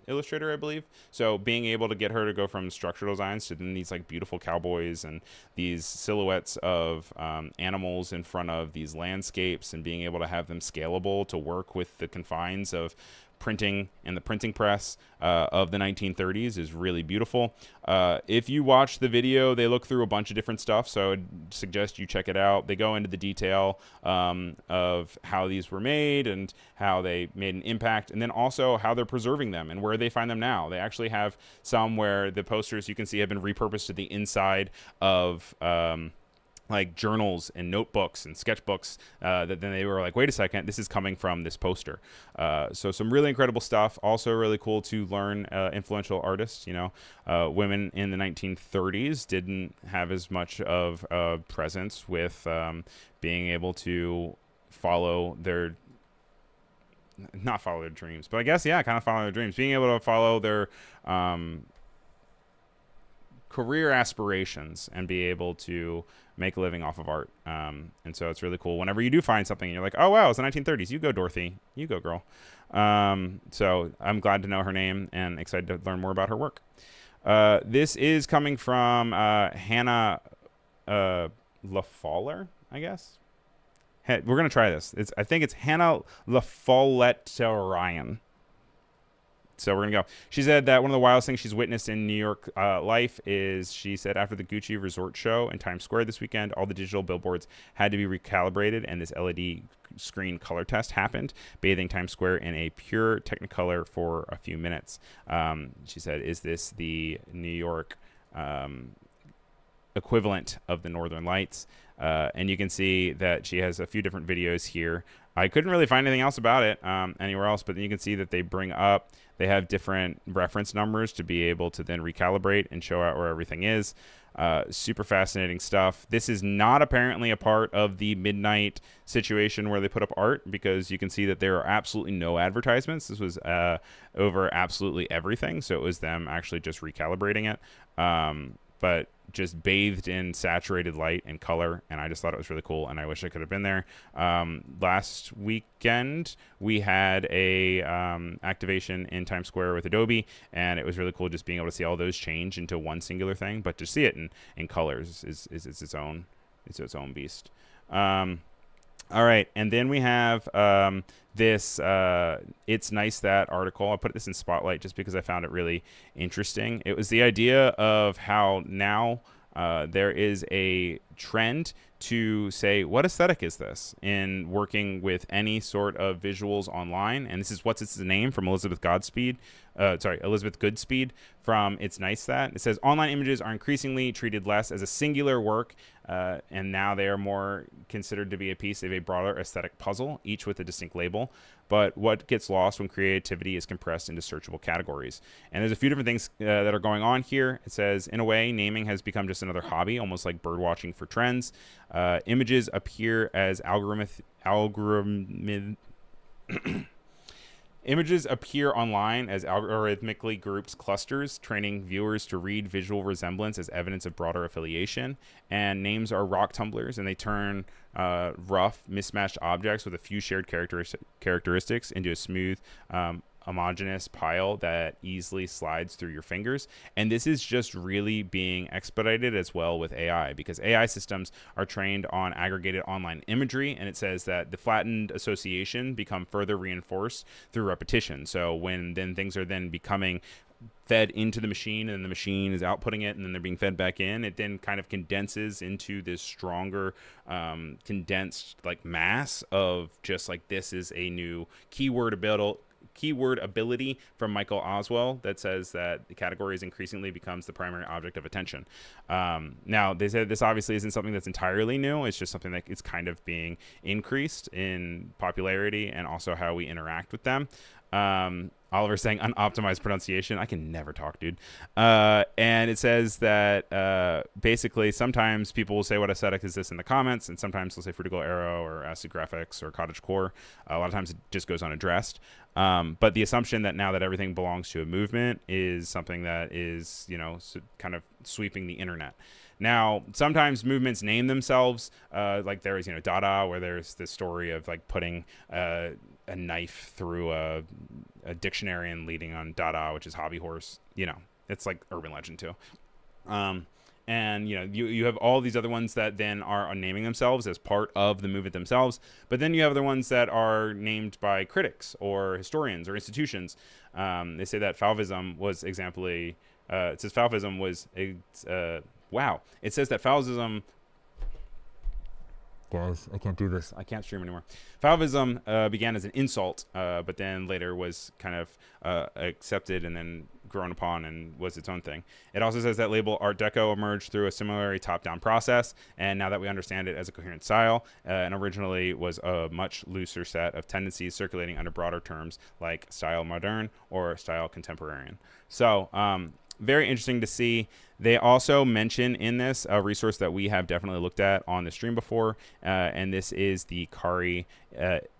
illustrator, I believe. So being able to get her to go from structural designs to then these like beautiful cowboys and these silhouettes of animals in front of these landscapes, and being able to have them scalable to work with the confines of printing and the printing press of the 1930s is really beautiful. If you watch the video, they look through a bunch of different stuff, so I'd suggest you check it out. They go into the detail of how these were made and how they made an impact, and then also how they're preserving them and where they find them now. They actually have some where the posters, you can see, have been repurposed to the inside of like journals and notebooks and sketchbooks that then they were like, wait a second, this is coming from this poster. So some really incredible stuff. Also really cool to learn influential artists. Women in the 1930s didn't have as much of a presence with being able to not follow their dreams, but I guess, yeah, kind of follow their dreams, being able to follow their career aspirations and be able to make a living off of art. And so it's really cool whenever you do find something and you're like, oh wow, it's the 1930s. You go, Dorothy. You go, girl. So I'm glad to know her name and excited to learn more about her work. This is coming from Hannah LaFaller, I guess. We're going to try this. I think it's Hannah LaFollette-Ryan. So we're going to go. She said that one of the wildest things she's witnessed in New York life is, she said, after the Gucci Resort show in Times Square this weekend, all the digital billboards had to be recalibrated, and this LED screen color test happened, bathing Times Square in a pure Technicolor for a few minutes. She said, is this the New York equivalent of the Northern Lights? And you can see that she has a few different videos here. I couldn't really find anything else about it anywhere else, but then you can see that they have different reference numbers to be able to then recalibrate and show out where everything is. Super fascinating stuff. This is not apparently a part of the midnight situation where they put up art, because you can see that there are absolutely no advertisements. This was over absolutely everything, so it was them actually just recalibrating it. But just bathed in saturated light and color, and I just thought it was really cool, and I wish I could have been there. Last weekend we had a activation in Times Square with Adobe, and it was really cool just being able to see all those change into one singular thing, but to see it in colors is its own beast. All right, and then we have this It's Nice That article. I put this in Spotlight just because I found it really interesting. It was the idea of how now there is a trend to say, what aesthetic is this, in working with any sort of visuals online. And this is what's its name from Elizabeth Goodspeed from It's Nice That. It says, online images are increasingly treated less as a singular work, and now they are more considered to be a piece of a broader aesthetic puzzle, each with a distinct label. But what gets lost when creativity is compressed into searchable categories? And there's a few different things that are going on here. It says, in a way, naming has become just another hobby, almost like bird watching for trends. Images appear as Images appear online as algorithmically grouped clusters, training viewers to read visual resemblance as evidence of broader affiliation. And names are rock tumblers, and they turn rough, mismatched objects with a few shared characteristics into a smooth, homogeneous pile that easily slides through your fingers. And this is just really being expedited as well with AI, because AI systems are trained on aggregated online imagery, and it says that the flattened association become further reinforced through repetition. So when then things are then becoming fed into the machine, and the machine is outputting it, and then they're being fed back in, it then kind of condenses into this stronger condensed like mass of just like, this is a new keyword ability from Michael Oswell that says that the categories increasingly becomes the primary object of attention. Now, they said this obviously isn't something that's entirely new. It's just something that is kind of being increased in popularity and also how we interact with them. Oliver's saying unoptimized pronunciation. I can never talk, dude. And it says that basically sometimes people will say, what aesthetic is this in the comments? And sometimes they'll say Fruitical Arrow or acid graphics or cottagecore. A lot of times it just goes unaddressed. But the assumption that now that everything belongs to a movement is something that is, kind of sweeping the internet. Now, sometimes movements name themselves, like there is, Dada, where there's this story of like putting a knife through a dictionary and leading on Dada, which is hobby horse. It's like urban legend too. And you have all these other ones that then are naming themselves as part of the movement themselves, but then you have other ones that are named by critics or historians or institutions. They say that Fauvism was it says Fauvism was wow. It says that Fauvism. Guys, I can't do this. I can't stream anymore. Fauvism began as an insult, but then later was kind of accepted and then grown upon and was its own thing. It also says that label Art Deco emerged through a similarly top-down process, and now that we understand it as a coherent style, and originally was a much looser set of tendencies circulating under broader terms like style moderne or style contemporanean. So very interesting to see. They also mention in this a resource that we have definitely looked at on the stream before, and this is the Kari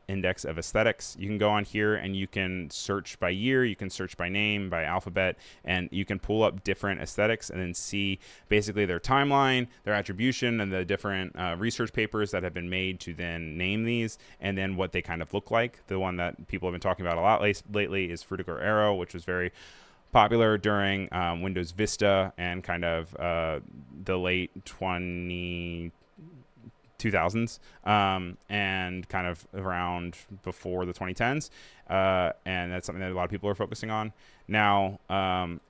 Index of Aesthetics. You can go on here and you can search by year, you can search by name, by alphabet, and you can pull up different aesthetics and then see basically their timeline, their attribution, and the different research papers that have been made to then name these, and then what they kind of look like. The one that people have been talking about a lot lately is Frutiger Arrow, which was very popular during Windows Vista and kind of the late 2000s and kind of around before the 2010s. And that's something that a lot of people are focusing on. Now,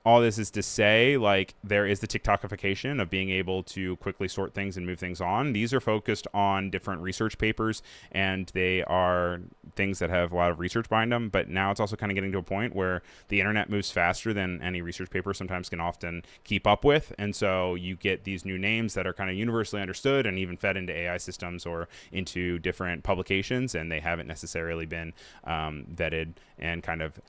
all this is to say, like, there is the TikTokification of being able to quickly sort things and move things on. These are focused on different research papers, and they are things that have a lot of research behind them. But now it's also kind of getting to a point where the internet moves faster than any research paper sometimes can often keep up with. And so you get these new names that are kind of universally understood and even fed into AI systems or into different publications, and they haven't necessarily been vetted and kind of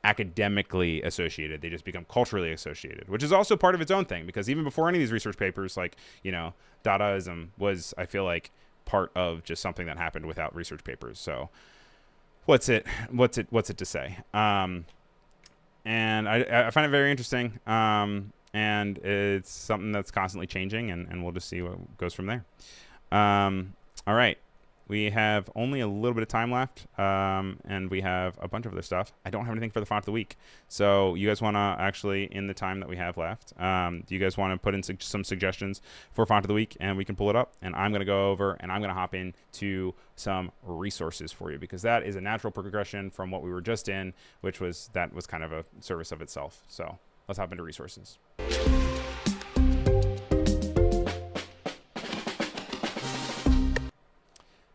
academically associated. They just become culturally associated, which is also part of its own thing, because even before any of these research papers, like, you know, Dadaism was, I feel like, part of just something that happened without research papers. So what's it to say? And I find it very interesting. And it's something that's constantly changing, and we'll just see what goes from there. All right. We have only a little bit of time left, and we have a bunch of other stuff. I don't have anything for the font of the week. So you guys want to actually, in the time that we have left, do you guys want to put in some suggestions for font of the week, and we can pull it up? And I'm going to go over, and I'm going to hop into some resources for you, because that is a natural progression from what we were just in, which was kind of a service of itself. So let's hop into resources.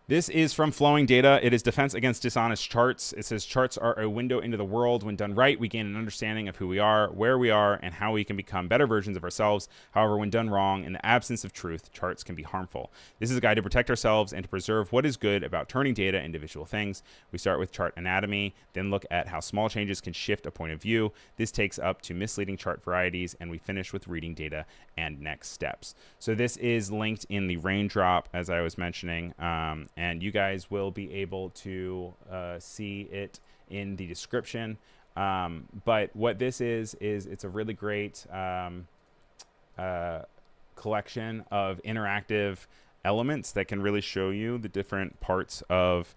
This is from Flowing Data. It is Defense Against Dishonest Charts. It says charts are a window into the world. When done right, we gain an understanding of who we are, where we are, and how we can become better versions of ourselves. However, when done wrong, in the absence of truth, charts can be harmful. This is a guide to protect ourselves and to preserve what is good about turning data into visual things. We start with chart anatomy, then look at how small changes can shift a point of view. This takes up to misleading chart varieties, and we finish with reading data and next steps. So this is linked in the raindrop, as I was mentioning, and you guys will be able to see it in the description. But what this is it's a really great collection of interactive elements that can really show you the different parts of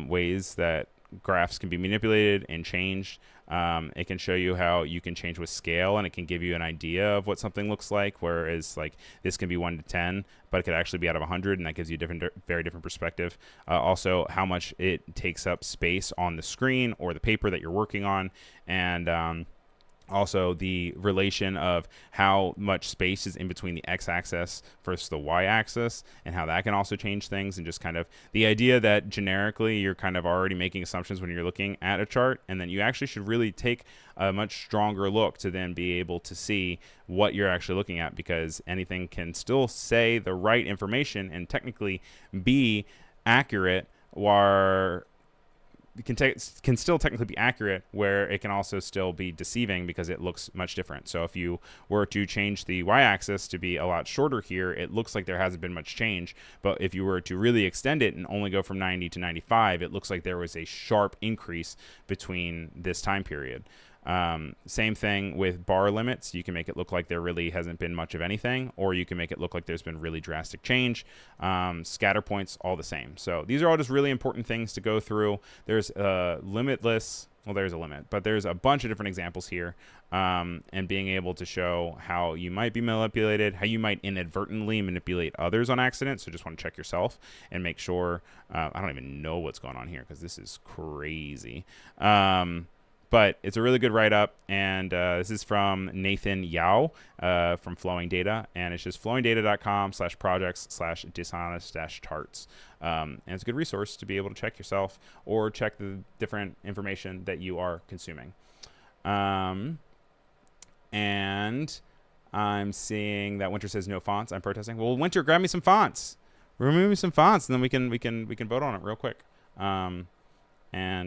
ways that graphs can be manipulated and changed. It can show you how you can change with scale, and it can give you an idea of what something looks like, whereas like this can be 1 to 10, but it could actually be out of 100, and that gives you a very different perspective. Also, how much it takes up space on the screen or the paper that you're working on, and also the relation of how much space is in between the x-axis versus the y-axis, and how that can also change things, and just kind of the idea that generically you're kind of already making assumptions when you're looking at a chart, and then you actually should really take a much stronger look to then be able to see what you're actually looking at, because anything can still say the right information and technically be accurate, or can still technically be accurate, where it can also still be deceiving because it looks much different. So if you were to change the y-axis to be a lot shorter here, it looks like there hasn't been much change. But if you were to really extend it and only go from 90 to 95, it looks like there was a sharp increase between this time period. Same thing with bar limits. You can make it look like there really hasn't been much of anything, or you can make it look like there's been really drastic change. Scatter points, all the same. So these are all just really important things to go through. There's limitless, well, there's a limit, but there's a bunch of different examples here, and being able to show how you might be manipulated, how you might inadvertently manipulate others on accident. So just want to check yourself and make sure. I don't even know what's going on here because this is crazy. But it's a really good write-up, and this is from Nathan Yao from Flowing Data, and it's just flowingdata.com/projects/dishonest-charts. And it's a good resource to be able to check yourself or check the different information that you are consuming. And I'm seeing that Winter says no fonts. I'm protesting. Well, Winter, grab me some fonts. Remove me some fonts, and then we can vote on it real quick. And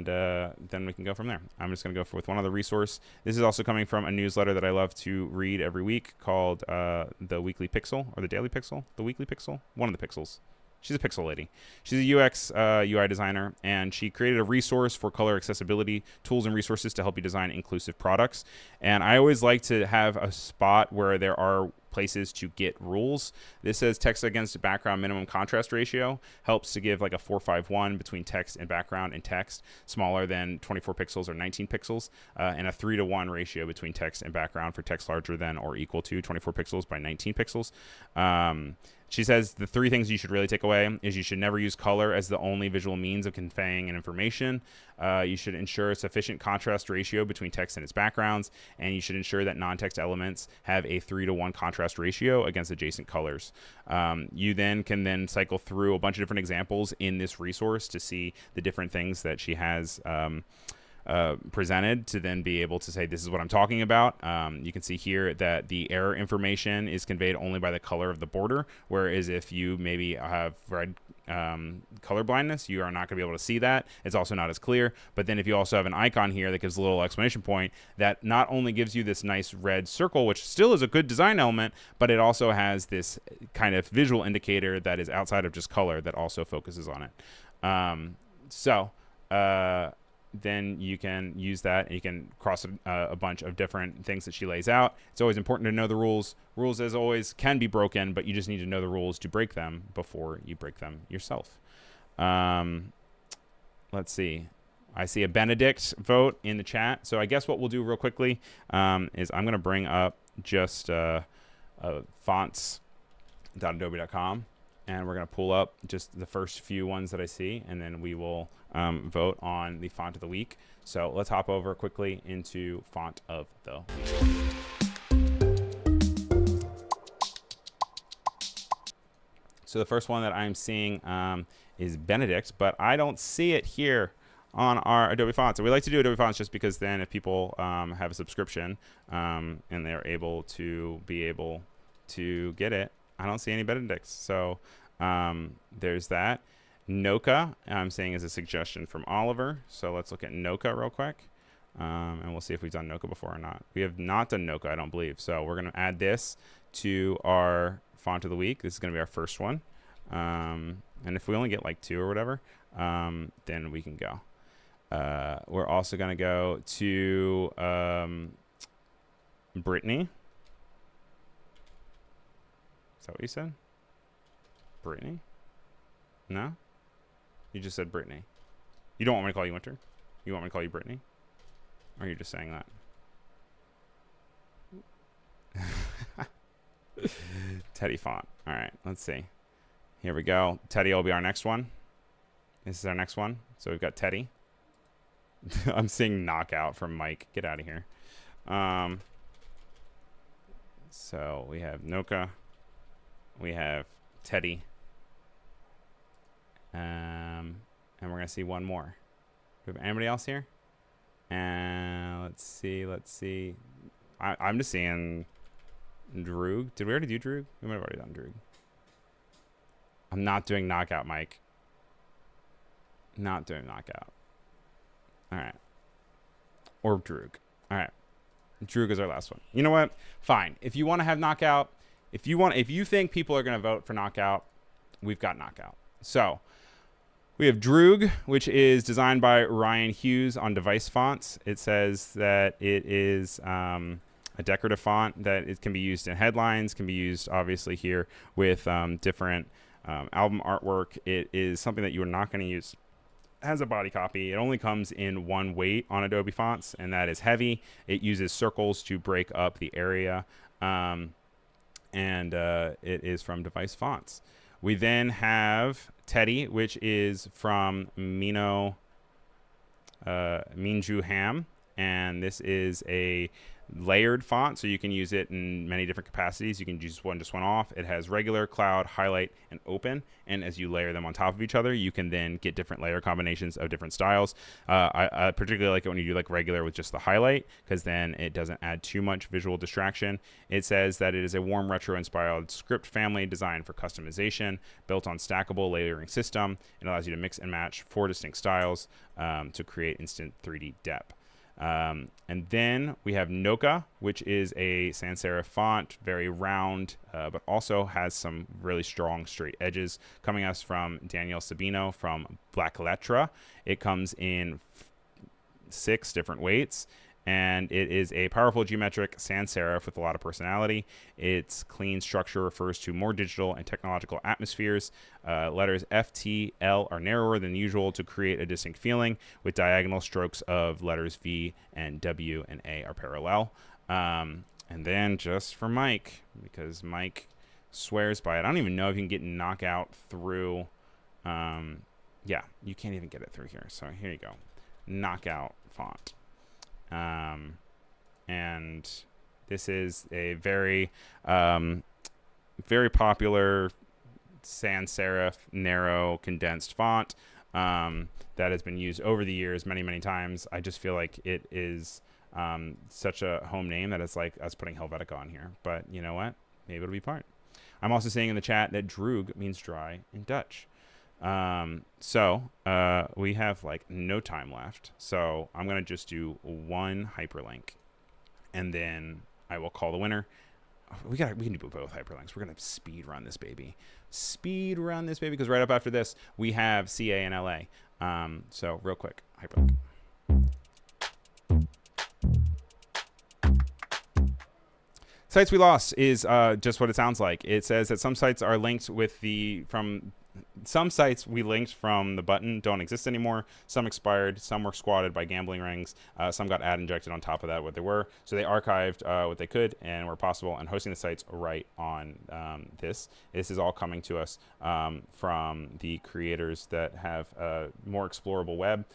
then we can go from there. I'm just going to go with one other resource. This is also coming from a newsletter that I love to read every week called The Weekly Pixel, or The Daily Pixel, The Weekly Pixel, one of the pixels. She's a pixel lady. She's a UX UI designer, and she created a resource for color accessibility tools and resources to help you design inclusive products. And I always like to have a spot where there are places to get rules. This says text against background minimum contrast ratio, helps to give like a 4:5:1 between text and background and text smaller than 24 pixels or 19 pixels, and a 3:1 ratio between text and background for text larger than or equal to 24 pixels by 19 pixels. She says the 3 things you should really take away is you should never use color as the only visual means of conveying an information. You should ensure a sufficient contrast ratio between text and its backgrounds, and you should ensure that non-text elements have a 3:1 contrast ratio against adjacent colors. You then can cycle through a bunch of different examples in this resource to see the different things that she has presented to then be able to say, this is what I'm talking about. You can see here that the error information is conveyed only by the color of the border, whereas if you maybe have red color blindness, you are not going to be able to see that. It's also not as clear. But then if you also have an icon here that gives a little exclamation point, that not only gives you this nice red circle, which still is a good design element, but it also has this kind of visual indicator that is outside of just color that also focuses on it. Then you can use that, and you can cross a bunch of different things that she lays out. It's always important to know the rules. Rules, as always, can be broken, but you just need to know the rules to break them before you break them yourself. Let's see. I see a Benedict vote in the chat. So I guess what we'll do real quickly is I'm going to bring up just fonts.adobe.com, and we're going to pull up just the first few ones that I see, and then we will vote on the font of the week. So let's hop over quickly into font of the week. So the first one that I'm seeing is Benedict, but I don't see it here on our Adobe fonts. And we like to do Adobe fonts just because then if people have a subscription and they're able to get it, I don't see any Benedicts. So there's that. Noka, I'm saying, is a suggestion from Oliver. So let's look at Noka real quick. And we'll see if we've done Noka before or not. We have not done Noka, I don't believe. So we're going to add this to our font of the week. This is going to be our first one. And if we only get like 2 or whatever, then we can go. We're also going to go to Brittany. Is that what you said? Brittany? No? You just said Brittany. You don't want me to call you Winter? You want me to call you Brittany? Or are you just saying that? Teddy font. All right, let's see. Here we go. Teddy will be our next one. This is our next one. So we've got Teddy. I'm seeing knockout from Mike. Get out of here. So we have Noka. We have Teddy. And we're going to see one more. Do we have anybody else here? And let's see. I'm just seeing Droog. Did we already do Droog? We might have already done Droog. I'm not doing knockout, Mike. Not doing knockout. All right. Or Droog. All right. Droog is our last one. You know what? Fine. If you want to have knockout, if you think people are going to vote for knockout, we've got knockout. So we have Droog, which is designed by Ryan Hughes on Device Fonts. It says that it is a decorative font that it can be used in headlines, can be used obviously here with different album artwork. It is something that you are not going to use as a body copy. It only comes in one weight on Adobe fonts, and that is heavy. It uses circles to break up the area, and it is from Device Fonts. We then have Teddy, which is from Minju Ham, and this is a layered font, so you can use it in many different capacities. You can use just one off. It has regular, cloud, highlight, and open, and as you layer them on top of each other, you can then get different layer combinations of different styles. I particularly like it when you do like regular with just the highlight, because then it doesn't add too much visual distraction. It says that it is a warm retro-inspired script family designed for customization, built on stackable layering system. It allows you to mix and match 4 distinct styles to create instant 3D depth. And then we have Noka, which is a sans serif font, very round, but also has some really strong straight edges, coming us from Daniel Sabino from Backlash. It comes in 6 different weights, and it is a powerful geometric sans serif with a lot of personality. Its clean structure refers to more digital and technological atmospheres. Letters F, T, L are narrower than usual to create a distinct feeling, with diagonal strokes of letters V and W and A are parallel. And then just for Mike, because Mike swears by it. I don't even know if you can get knockout through. Yeah, you can't even get it through here. So here you go. Knockout font. And this is a very, very popular sans serif, narrow, condensed font that has been used over the years many times. I just feel like it is such a home name that it's like us putting Helvetica on here. But you know what? Maybe it'll be part. I'm also seeing in the chat that droog means dry in Dutch. So we have like no time left, so I'm gonna just do one hyperlink, and then I will call the winner. We can do both hyperlinks. We're gonna speed run this baby, because right up after this we have CA and LA. So real quick, hyperlink. Sites we lost is just what it sounds like. It says that some sites are linked with some sites we linked from the button don't exist anymore. Some expired. Some were squatted by gambling rings. Some got ad injected on top of that, what they were. So they archived what they could and were possible, and hosting the sites right on this. This is all coming to us from the creators that have a more explorable web,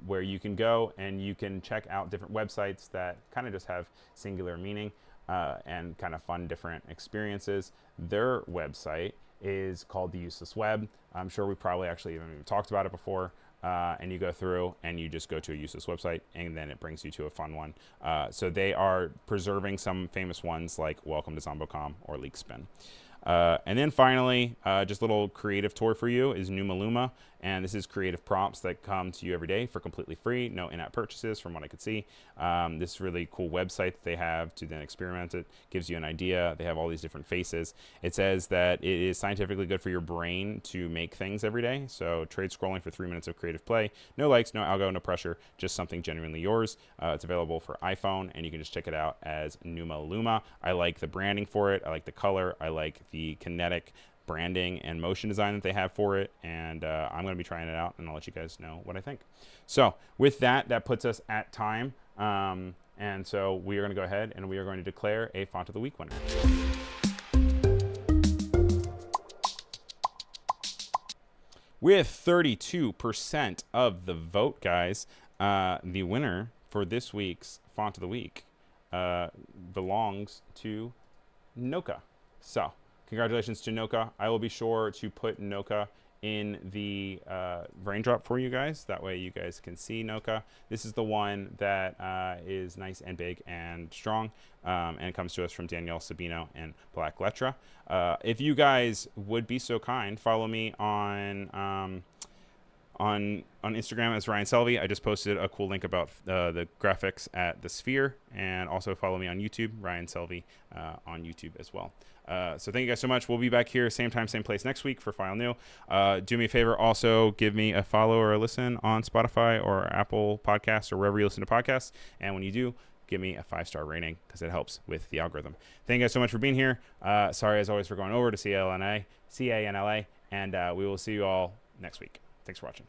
where you can go and you can check out different websites that kind of just have singular meaning and kind of fun different experiences. Their website is called The Useless Web. I'm sure we probably actually even talked about it before. And you go through and you just go to a useless website, and then it brings you to a fun one. So they are preserving some famous ones like Welcome to Zombocom or Leakspin. And then finally, just a little creative tour for you is NoomaLooma, and this is creative prompts that come to you every day for completely free, no in-app purchases from what I could see. This really cool website that they have to then experiment it, gives you an idea. They have all these different faces. It says that it is scientifically good for your brain to make things every day. So trade scrolling for 3 minutes of creative play. No likes, no algo, no pressure, just something genuinely yours. It's available for iPhone, and you can just check it out as NoomaLooma. I like the branding for it. I like the color. I like the kinetic branding and motion design that they have for it, and I'm going to be trying it out, and I'll let you guys know what I think. So with that puts us at time, and so we are going to go ahead and we are going to declare a Font of the Week winner. With 32% of the vote, guys, the winner for this week's Font of the Week belongs to Noka. So congratulations to Noka. I will be sure to put Noka in the raindrop for you guys. That way you guys can see Noka. This is the one that is nice and big and strong, and comes to us from Danielle Sabino and Backlash. If you guys would be so kind, follow me on Instagram as Ryan Selvey. I just posted a cool link about the graphics at the Sphere, and also follow me on YouTube, Ryan Selvey, on YouTube as well. So thank you guys so much. We'll be back here same time, same place next week for File New. Do me a favor, also give me a follow or a listen on Spotify or Apple Podcasts or wherever you listen to podcasts. And when you do, give me a 5-star rating, because it helps with the algorithm. Thank you guys so much for being here. Sorry as always for going over to CA and LA, and we will see you all next week. Thanks for watching.